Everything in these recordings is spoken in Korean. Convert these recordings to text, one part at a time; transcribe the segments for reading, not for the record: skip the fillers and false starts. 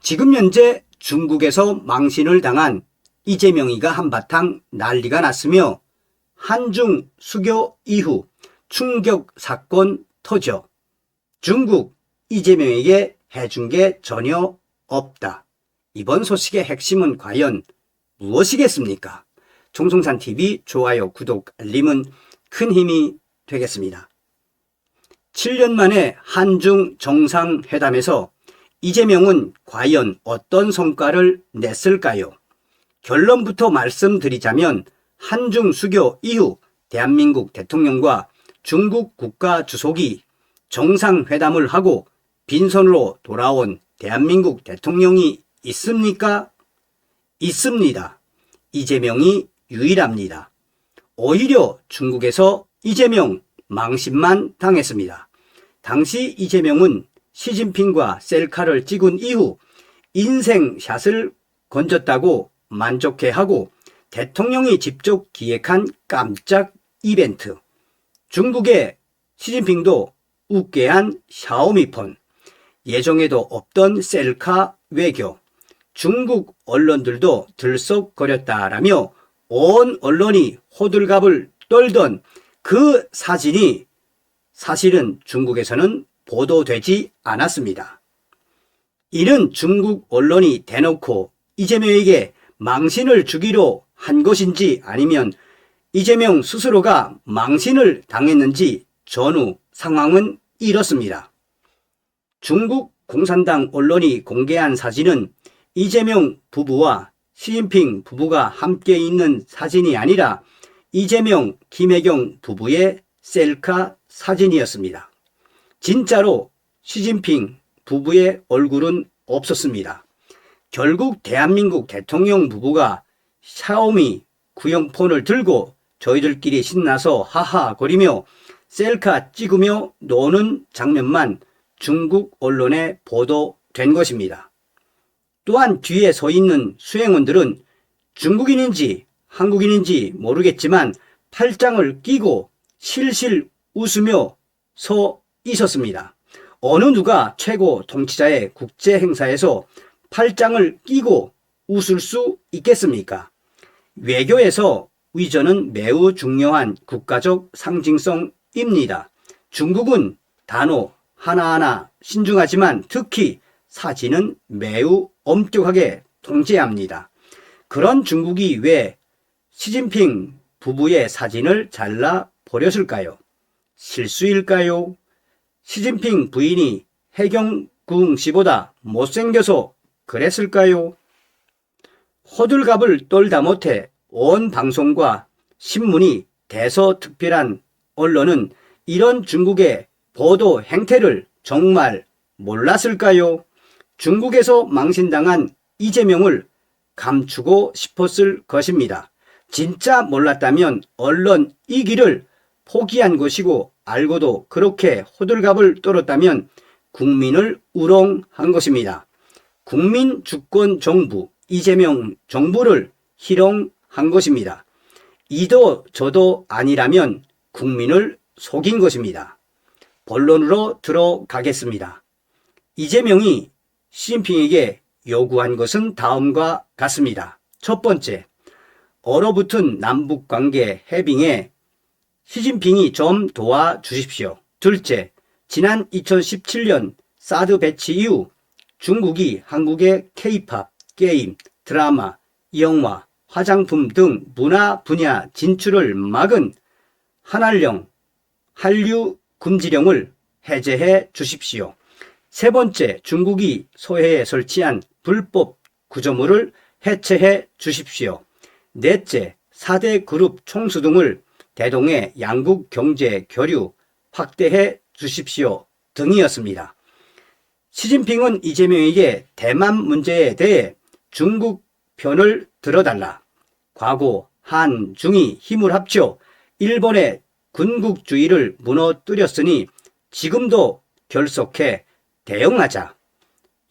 지금 현재 중국에서 망신을 당한 이재명이가 한바탕 난리가 났으며 한중 수교 이후 충격 사건 터져 중국 이재명에게 해준 게 전혀 없다. 이번 소식의 핵심은 과연 무엇이겠습니까? 총송산TV 좋아요, 구독, 알림은 큰 힘이 되겠습니다. 7년 만에 한중 정상회담에서 이재명은 과연 어떤 성과를 냈을까요? 결론부터 말씀드리자면 한중 수교 이후 대한민국 대통령과 중국 국가주석이 정상회담을 하고 빈손으로 돌아온 대한민국 대통령이 있습니까? 있습니다. 이재명이 유일합니다. 오히려 중국에서 이재명 망신만 당했습니다. 당시 이재명은 시진핑과 셀카를 찍은 이후 인생샷을 건졌다고 만족해하고 대통령이 직접 기획한 깜짝 이벤트, 중국의 시진핑도 웃게 한 샤오미폰, 예정에도 없던 셀카 외교, 중국 언론들도 들썩거렸다라며 온 언론이 호들갑을 떨던 그 사진이 사실은 중국에서는 보도되지 않았습니다. 이는 중국 언론이 대놓고 이재명에게 망신을 주기로 한 것인지 아니면 이재명 스스로가 망신을 당했는지 전후 상황은 이렇습니다. 중국 공산당 언론이 공개한 사진은 이재명 부부와 시진핑 부부가 함께 있는 사진이 아니라 이재명, 김혜경 부부의 셀카 사진이었습니다. 진짜로 시진핑 부부의 얼굴은 없었습니다. 결국 대한민국 대통령 부부가 샤오미 구형폰을 들고 저희들끼리 신나서 하하거리며 셀카 찍으며 노는 장면만 중국 언론에 보도된 것입니다. 또한 뒤에 서 있는 수행원들은 중국인인지 한국인인지 모르겠지만 팔짱을 끼고 실실 웃으며 서 있었습니다. 어느 누가 최고 통치자의 국제 행사에서 팔짱을 끼고 웃을 수 있겠습니까? 외교에서 위전은 매우 중요한 국가적 상징성입니다. 중국은 단어 하나하나 신중하지만 특히 사진은 매우 엄격하게 통제합니다. 그런 중국이 왜 시진핑 부부의 사진을 잘라 버렸을까요? 실수일까요? 시진핑 부인이 해경궁 씨보다 못생겨서 그랬을까요? 호들갑을 떨다 못해 온 방송과 신문이 대서특필한 언론은 이런 중국의 보도 행태를 정말 몰랐을까요? 중국에서 망신당한 이재명을 감추고 싶었을 것입니다. 진짜 몰랐다면 언론 이 길을 포기한 것이고 알고도 그렇게 호들갑을 떨었다면 국민을 우롱한 것입니다. 국민 주권 정부, 이재명 정부를 희롱한 것입니다. 이도 저도 아니라면 국민을 속인 것입니다. 본론으로 들어가겠습니다. 이재명이 시진핑에게 요구한 것은 다음과 같습니다. 첫 번째, 얼어붙은 남북관계 해빙에 시진핑이 좀 도와주십시오. 둘째, 지난 2017년 사드 배치 이후 중국이 한국의 K-팝, 게임, 드라마, 영화, 화장품 등 문화 분야 진출을 막은 한한령, 한류 금지령을 해제해 주십시오. 세 번째, 중국이 소해에 설치한 불법 구조물을 해체해 주십시오. 넷째, 4대 그룹 총수 등을 대동해 양국 경제 교류 확대해 주십시오 등이었습니다. 시진핑은 이재명에게 대만 문제에 대해 중국 편을 들어달라, 과거 한중이 힘을 합쳐 일본의 군국주의를 무너뜨렸으니 지금도 결속해 대응하자,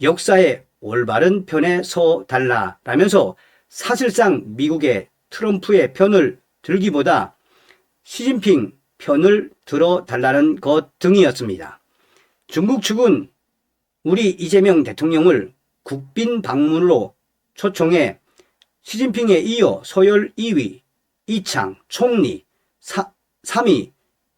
역사의 올바른 편에 서 달라라면서 사실상 미국의 트럼프의 편을 들기보다 시진핑 편을 들어달라는 것 등이었습니다. 중국 측은 우리 이재명 대통령을 국빈 방문으로 초청해 시진핑에 이어 서열 2위 이창 총리, 3위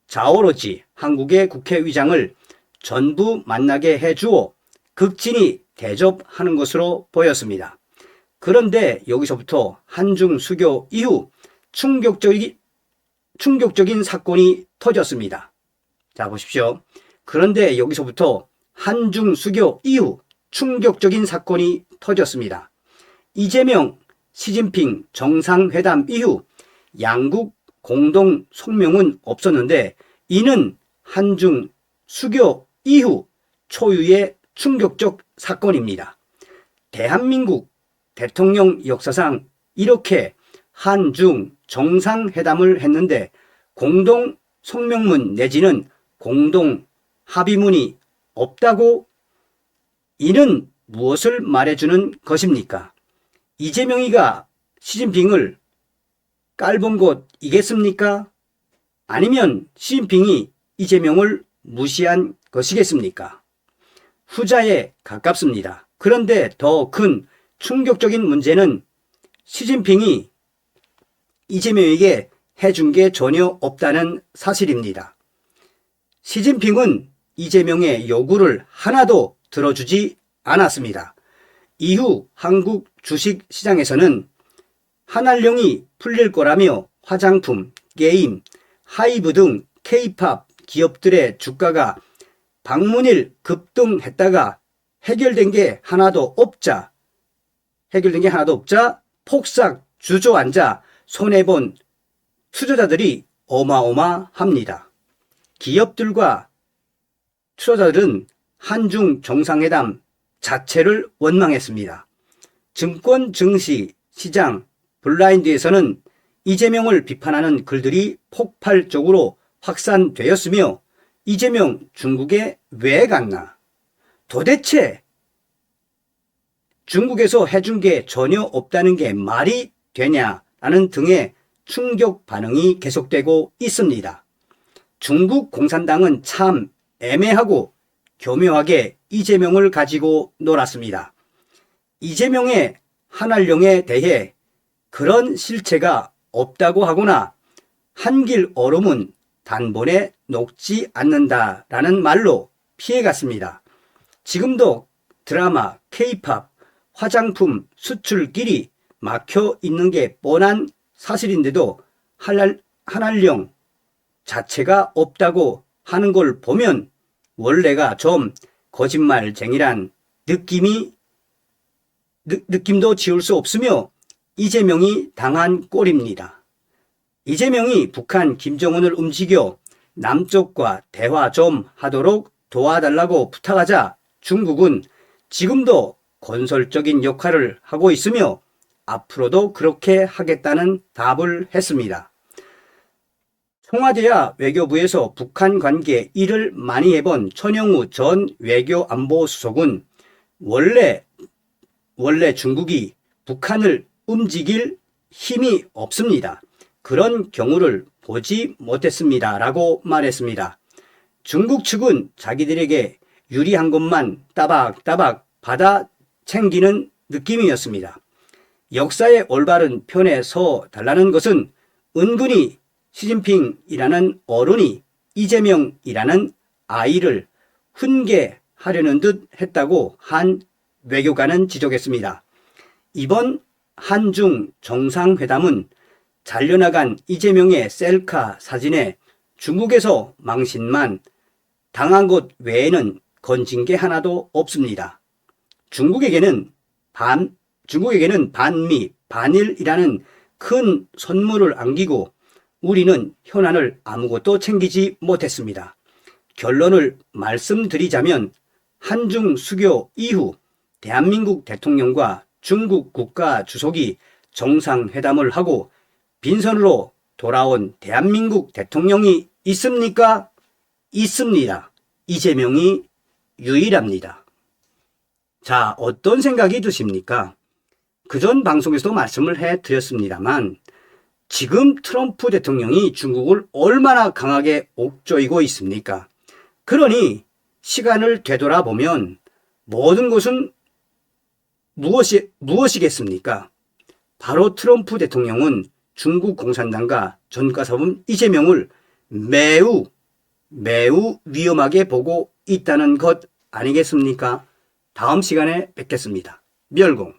자오로지 한국의 국회의장을 전부 만나게 해주어 극진히 대접하는 것으로 보였습니다. 그런데 여기서부터 한중 수교 이후 충격적인 사건이 터졌습니다. 자, 보십시오. 그런데 여기서부터 한중 수교 이후 충격적인 사건이 터졌습니다. 이재명, 시진핑 정상회담 이후 양국 공동 성명은 없었는데 이는 한중 수교 이후 초유의 충격적 사건입니다. 대한민국 대통령 역사상 이렇게 한중 정상회담을 했는데 공동 성명문 내지는 공동 합의문이 없다고, 이는 무엇을 말해주는 것입니까? 이재명이가 시진핑을 깔본 것이겠습니까? 아니면 시진핑이 이재명을 무시한 것이겠습니까? 후자에 가깝습니다. 그런데 더 큰 충격적인 문제는 시진핑이 이재명에게 해준 게 전혀 없다는 사실입니다. 시진핑은 이재명의 요구를 하나도 들어주지 않았습니다. 이후 한국 주식시장에서는 한알령이 풀릴 거라며 화장품, 게임, 하이브 등 K-팝 기업들의 주가가 방문일 급등했다가 해결된 게 하나도 없자 폭삭 주저앉아 손해본 투자자들이 어마어마합니다. 기업들과 투자자들은 한중 정상회담 자체를 원망했습니다. 증권, 증시, 시장, 블라인드에서는 이재명을 비판하는 글들이 폭발적으로 확산되었으며 이재명 중국에 왜 갔나? 도대체 중국에서 해준 게 전혀 없다는 게 말이 되냐라는 등의 충격 반응이 계속되고 있습니다. 중국 공산당은 참 애매하고 교묘하게 이재명을 가지고 놀았습니다. 이재명의 한알령에 대해 그런 실체가 없다고 하거나 한길 얼음은 단번에 녹지 않는다라는 말로 피해갔습니다. 지금도 드라마, K-팝, 화장품 수출길이 막혀 있는 게 뻔한 사실인데도 한알령 자체가 없다고 하는 걸 보면 원래가 좀 거짓말쟁이란 느낌도 지울 수 없으며 이재명이 당한 꼴입니다. 이재명이 북한 김정은을 움직여 남쪽과 대화 좀 하도록 도와달라고 부탁하자 중국은 지금도 건설적인 역할을 하고 있으며 앞으로도 그렇게 하겠다는 답을 했습니다. 청와대와 외교부에서 북한 관계에 일을 많이 해본 천영우 전 외교안보수석은 원래 중국이 북한을 움직일 힘이 없습니다. 그런 경우를 보지 못했습니다. 라고 말했습니다. 중국 측은 자기들에게 유리한 것만 따박따박 받아 챙기는 느낌이었습니다. 역사의 올바른 편에 서 달라는 것은 은근히 시진핑이라는 어른이 이재명이라는 아이를 훈계하려는 듯 했다고 한 외교관은 지적했습니다. 이번 한중 정상회담은 잘려나간 이재명의 셀카 사진에 중국에서 망신만 당한 것 외에는 건진 게 하나도 없습니다. 중국에게는 반미, 반일이라는 큰 선물을 안기고 우리는 현안을 아무것도 챙기지 못했습니다. 결론을 말씀드리자면 한중 수교 이후 대한민국 대통령과 중국 국가 주석이 정상회담을 하고 빈손으로 돌아온 대한민국 대통령이 있습니까? 있습니다. 이재명이 유일합니다. 자, 어떤 생각이 드십니까? 그전 방송에서도 말씀을 해드렸습니다만 지금 트럼프 대통령이 중국을 얼마나 강하게 옥조이고 있습니까? 그러니 시간을 되돌아보면 모든 것은 무엇이겠습니까? 바로 트럼프 대통령은 중국 공산당과 전과사범 이재명을 매우 위험하게 보고 있다는 것 아니겠습니까? 다음 시간에 뵙겠습니다. 멸공.